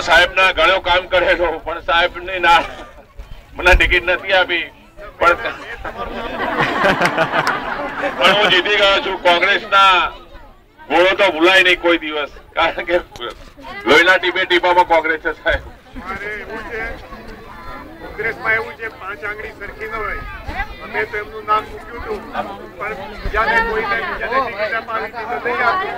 સાહેબના ઘણો કામ કરેલો પણ સાહેબની ના મને ટિકિટ નથી આપી પણ હું જીતી ગયો છું. કોંગ્રેસના ગોળો તો ભૂલાય નહીં કોઈ દિવસ, કારણ કે લોહીના ટીપે ટીપામાં કોંગ્રેસ છે સાહેબ. કોંગ્રેસમાં એવું છે 5 આંગળી સરખી ન હોય. અમે તો એમનું નામ મૂક્યું હતું પણ બીજાને કોઈને બીજાને ટિકિટ અપાવી તો નહીં આપ્યું.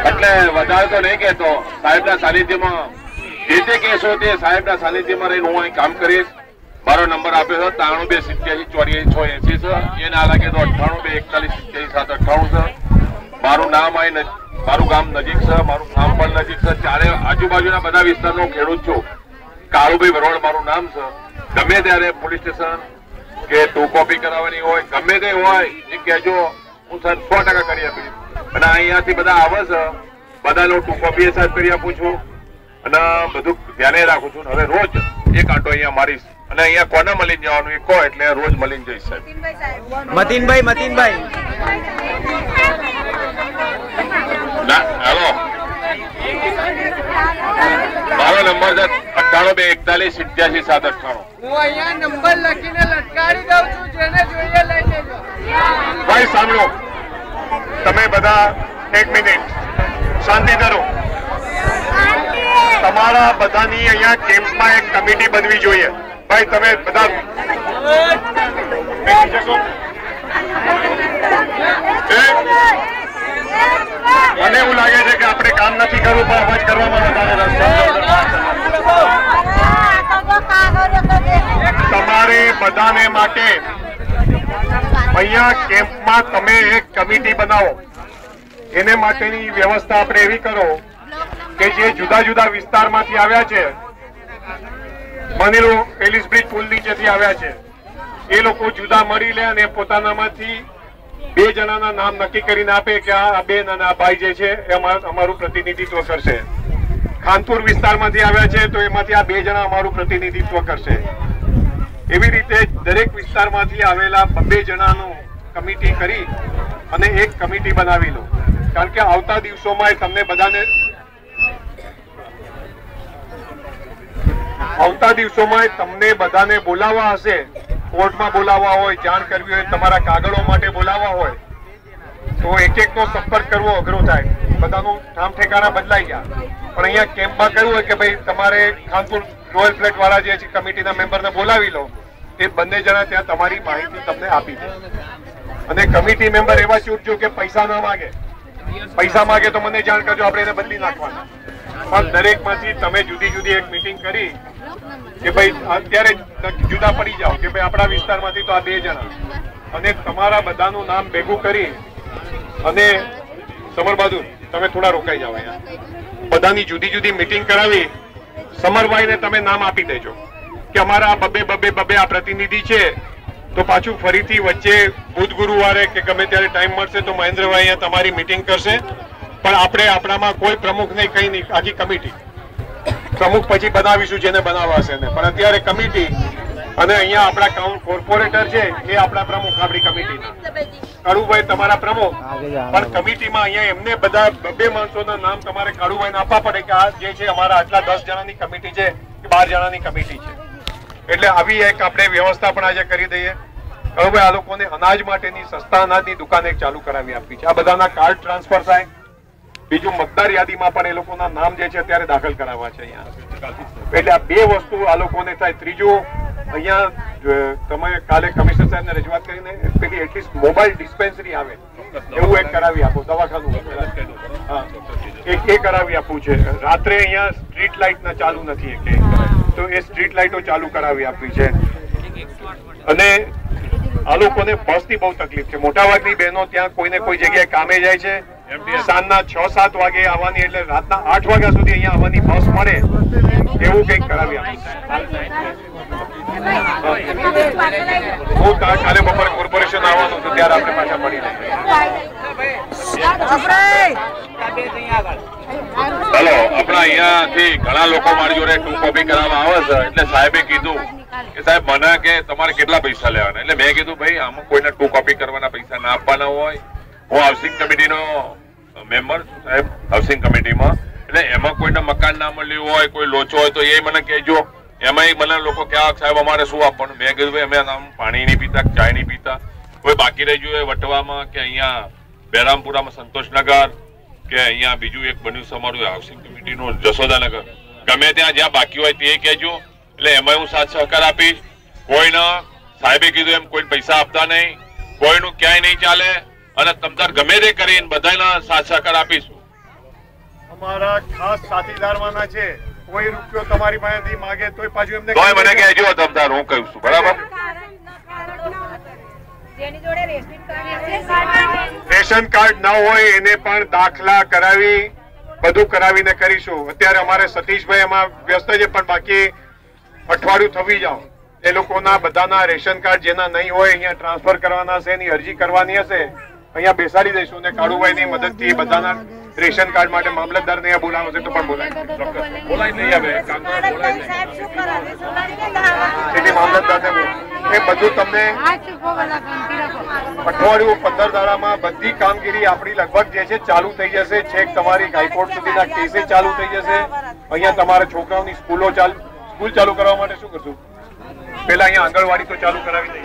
એટલે વધારે તો નહીં કહેતો, સાહેબના સાનિધ્યમાં જે તે કેસો તે સાહેબના સાનિધ્યમાં રહીને હું અહીં કામ કરીશ. મારો નંબર આપ્યો છે 93 87 84 680 છે. એ ના લાગે તો 98 41 87 છે. મારું નામ અહીં મારું ગામ નજીક છે, મારું ગામ પણ નજીક છે. ચારે આજુબાજુના બધા વિસ્તારનો ખેડૂત છું. કાળુભાઈ વરોડ મારું નામ છે. ગમે ત્યારે પોલીસ સ્ટેશન કે ટુ કોપી કરાવવાની હોય ગમે તે હોય એ કહેજો, હું 100% કરી આપીશ. અને અહીંયાથી બધા આવે છે, બધાનો ટુ કોપી સાહેબ કરી આપું છું અને બધું ધ્યાને રાખું છું. હવે રોજ એક આંટો અહીંયા મારીશ અને અહીંયા કોને મળીને જવાનું એ કહો એટલે રોજ મળીને જઈશ સાહેબ. મતીનભાઈ હેલો, મારો નંબર છે 98 41 87 798. હું અહીંયા નંબર લખીને લટકાડી દઉં છું, જેને જોઈએ લઈ લેજો. ભાઈ સાંભળો, તમે બધા 1 મિનિટ શાંતિ કરો. તમારા બધાની અહીંયા કેમ્પમાં એક કમિટી બનવી જોઈએ. ભાઈ તમે બધા મને એવું લાગે છે કે આપણે કામ નથી કરવું પણ અવાજ કરવામાં વધારે રસ છે. તમારે બધાને માટે અહીંયા કેમ્પમાં તમે એક કમિટી બનાવો. એને માટેની વ્યવસ્થા આપણે એવી કરો કે જે જુદા જુદા વિસ્તારમાંથી આવ્યા છે, માની લો એલિસ બ્રિજ પુલ નીચેથી આવ્યા છે, એ લોકો જુદા મળી લે અને પોતાનામાંથી 2 જણાના નામ નક્કી કરીને આપે કે આ બેન અને આ ભાઈ જે છે એ અમારું પ્રતિનિધિત્વ કરશે. ખાનપુર વિસ્તારમાંથી આવ્યા છે તો એમાંથી આ 2 જણા અમારું પ્રતિનિધિત્વ કરશે. એવી રીતે દરેક વિસ્તારમાંથી આવેલા 2 જણાનું કમિટી કરી અને એક કમિટી બનાવી લો. કારણ કે આવતા દિવસોમાં તમને બધાને બોલાવવા હશે, કોર્ટમાં બોલાવવા હોય, જાણ કરવી હોય, તમારા કાગળો માટે બોલાવવા હોય તો એક નો સંપર્ક કરવો અઘરો થાય. બધાનું ઠામ ઠેકાણા બદલાઈ ગયા. પણ અહીંયા કેમ્પમાં કહ્યું હોય કે ભાઈ તમારે ખાનપુર રોયલ ફ્લેટ વાળા જે છે કમિટીના મેમ્બરને બોલાવી લો, એ બંને જણા ત્યાં તમારી માહિતી તમને આપી દે. અને કમિટી મેમ્બર એવા ચૂંટજો કે પૈસા ના માગે. પૈસા માગે તો મને જાણ કરજો, આપણે એને બદલી નાખવાના. પણ દરેકમાંથી તમે જુદી જુદી એક મીટિંગ કરી કે ભાઈ અત્યારે જુદા પડી જાઓ કે ભાઈ આપણા વિસ્તારમાંથી તો આ 2 જણા, અને તમારા બધાનું નામ ભેગું કરી અને સમર બહાદુર તમે થોડા રોકાઈ જાઓ. અહીંયા બધાની જુદી જુદી મીટિંગ કરાવી સમરભાઈને તમે નામ આપી દેજો કે અમારા બબે આ પ્રતિનિધિ છે. તો પાછું ફરીથી વચ્ચે બુધ ગુરુવારે કે ગમે ત્યારે ટાઈમ મળશે તો મહેન્દ્રભાઈ અહીંયા તમારી મીટિંગ કરશે. પણ આપણે આપણામાં કોઈ પ્રમુખ નહીં, કઈ નહીં, આખી કમિટી. પ્રમુખ પછી બનાવીશું જેને બનાવવા હશે ને, પણ અત્યારે કમિટી. અને અહીંયા આપણા કોર્પોરેટર છે એ આપણા પ્રમુખ આપણી કમિટીના. કાળુભાઈ તમારા પ્રમુખ, પણ કમિટીમાં અહીંયા એમને બધા 2 માણસોના નામ તમારે કાળુભાઈને આપવા પડે કે આ જે છે અમારા આટલા 10 જણાની કમિટી છે કે 12 જણાની કમિટી છે. એટલે આવી એક આપણે વ્યવસ્થા પણ આજે કરી દઈએ. કાળુભાઈ, આ લોકોને અનાજ માટેની સસ્તા અનાજની દુકાન એક ચાલુ કરાવી આપી છે. આ બધાના કાર્ડ ટ્રાન્સફર થાય. બીજું મતદાર યાદીમાં પણ એ લોકોના નામ જે છે અત્યારે દાખલ કરાવવા છે અહીંયા. એટલે આ 2 વસ્તુ આ લોકોને થાય. ત્રીજું, અહીંયા તમે કાલે કમિશનર સાહેબને રજૂઆત કરીને પેલી એટલીસ્ટ મોબાઈલ ડિસ્પેન્સરી આવે એવું એક કરાવી આપો. દવાખાનું એ કરાવી આપવું છે. રાત્રે અહીંયા સ્ટ્રીટ લાઇટ ના ચાલુ નથી તો એ સ્ટ્રીટ લાઇટો ચાલુ કરાવી આપવી છે. અને આ લોકોને બસની બહુ તકલીફ છે. મોટાભાગની બહેનો ત્યાં કોઈને કોઈ જગ્યાએ કામે જાય છે, સાંજના 6-7 વાગે આવવાની, એટલે રાતના 8 વાગ્યા સુધી અહીંયા આવવાની બસ મળે એવું કંઈક કરાવી આપવું. હું કાલે બપોરે કોર્પોરેશન આવવાનું છું ત્યારે આપણે પાછા મળી હેલો, આપણા અહીંયાથી ઘણા લોકો મારી જોડે ટુ કોપી કરાવવા આવે છે. એટલે સાહેબે કીધું કે સાહેબ મને કે તમારે કેટલા પૈસા લેવાના. એટલે મેં કીધું ભાઈ આમાં કોઈને ટુ કોપી કરવાના પૈસા ના આપવાના હોય. હું હાઉસિંગ કમિટીનો મેમ્બર સાહેબ હાઉસિંગ કમિટીમાં, એટલે એમાં કોઈને મકાન ના મળ્યું હોય, કોઈ લોચો હોય તો એ મને કહેજો. એમાં મને લોકો કહેવા સાહેબ અમારે શું આપવાનું. મેં કીધું ભાઈ અમે પાણી નહીં પીતા, ચાય નહીં પીતા. કોઈ બાકી રહી ગયું હોય વટવામાં કે અહીંયા બહેરામપુરામાં સંતોષનગર કે અહીંયા બીજું એક બન્યું છે અમારું હાઉસિંગ કમિટીનું જશોદાનગર, ગમે ત્યાં જ્યાં બાકી હોય તે કહેજો. એટલે એમાં હું સાથ સહકાર આપીશ. કોઈને સાહેબે કીધું એમ કોઈ પૈસા આપતા નહીં, કોઈનું ક્યાંય નહીં ચાલે, અને તમતાર ગમે તે કરીને બધાના સાથ સહકાર આપીશું. અમારા ખાસ સાથીદારવાના છે, કોઈ રૂપિયો તમારી પાસેથી માંગે તોય પાછું એમને તોય મને કહેજો તમતાર, હું કહું છું. બરાબર. રેશન કાર્ડ ન હોય એને પણ દાખલા કરાવી બધું કરાવીને કરીશું. અત્યારે અમારે સતીશભાઈ એમાં વ્યસ્ત છે, પણ બાકી અઠવાડિયું થવી જાવ એ લોકોના બધાના રેશન કાર્ડ જેના નહીં હોય અહીંયા ટ્રાન્સફર કરવાના હશે, એની અરજી કરવાની હશે, અહીંયા બેસાડી દઈશું ને કાળુભાઈની મદદથી બધાના રેશન કાર્ડ માટે મામલતદારને બોલાવશે તો પણ બોલાવી નહીં આવે મામલતદારને એ બધું તમને અઠવાડિયું 15 દાડામાં બધી કામગીરી આપણી લગભગ જે છે ચાલુ થઈ જશે. છેક તમારી હાઈકોર્ટ સુધીના કેસે ચાલુ થઈ જશે. અહીંયા તમારા છોકરાઓની સ્કૂલ ચાલુ કરવા માટે શું કરશું? પેલા અહીંયા આંગણવાડી તો ચાલુ કરાવી દઈએ.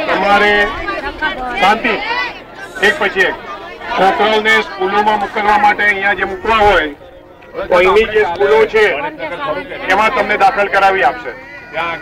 તમારે શાંતિ એક પછી એક છોકરાઓને સ્કૂલોમાં મોકલવા માટે અહીંયા જે મૂકવા હોય તો અહીંની જે સ્કૂલો છે એમાં તમને દાખલ કરાવી આપશે.